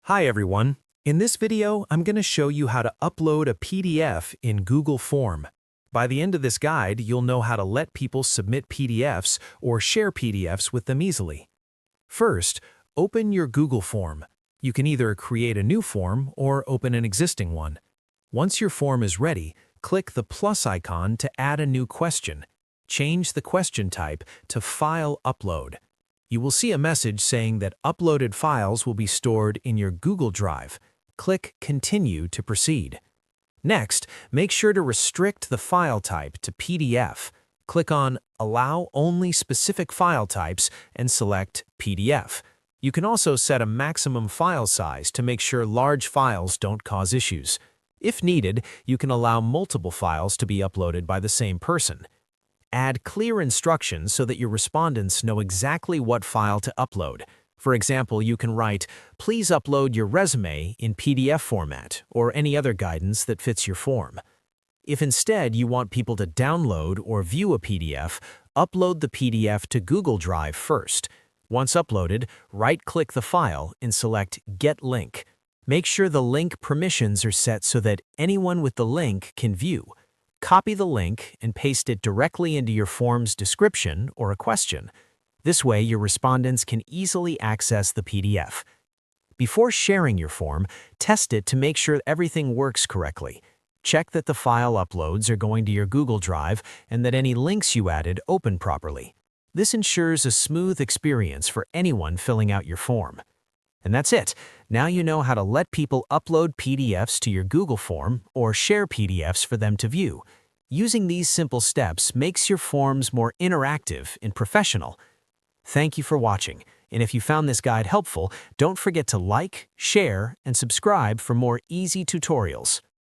Hi everyone. In this video, I'm going to show you how to upload a PDF in Google Form. By the end of this guide, you'll know how to let people submit PDFs or share PDFs with them easily. First, open your Google Form. You can either create a new form or open an existing one. Once your form is ready, click the plus icon to add a new question. Change the question type to File Upload. You will see a message saying that uploaded files will be stored in your Google Drive. Click Continue to proceed. Next, make sure to restrict the file type to PDF. Click on Allow only specific file types and select PDF. You can also set a maximum file size to make sure large files don't cause issues. If needed, you can allow multiple files to be uploaded by the same person. Add clear instructions so that your respondents know exactly what file to upload. For example, you can write, "Please upload your resume in PDF format," or any other guidance that fits your form. If instead you want people to download or view a PDF, upload the PDF to Google Drive first. Once uploaded, right-click the file and select Get Link. Make sure the link permissions are set so that anyone with the link can view. Copy the link and paste it directly into your form's description or a question. This way, your respondents can easily access the PDF. Before sharing your form, test it to make sure everything works correctly. Check that the file uploads are going to your Google Drive and that any links you added open properly. This ensures a smooth experience for anyone filling out your form. And that's it. Now you know how to let people upload PDFs to your Google form or share PDFs for them to view. Using these simple steps makes your forms more interactive and professional. Thank you for watching, and if you found this guide helpful, don't forget to like, share, and subscribe for more easy tutorials.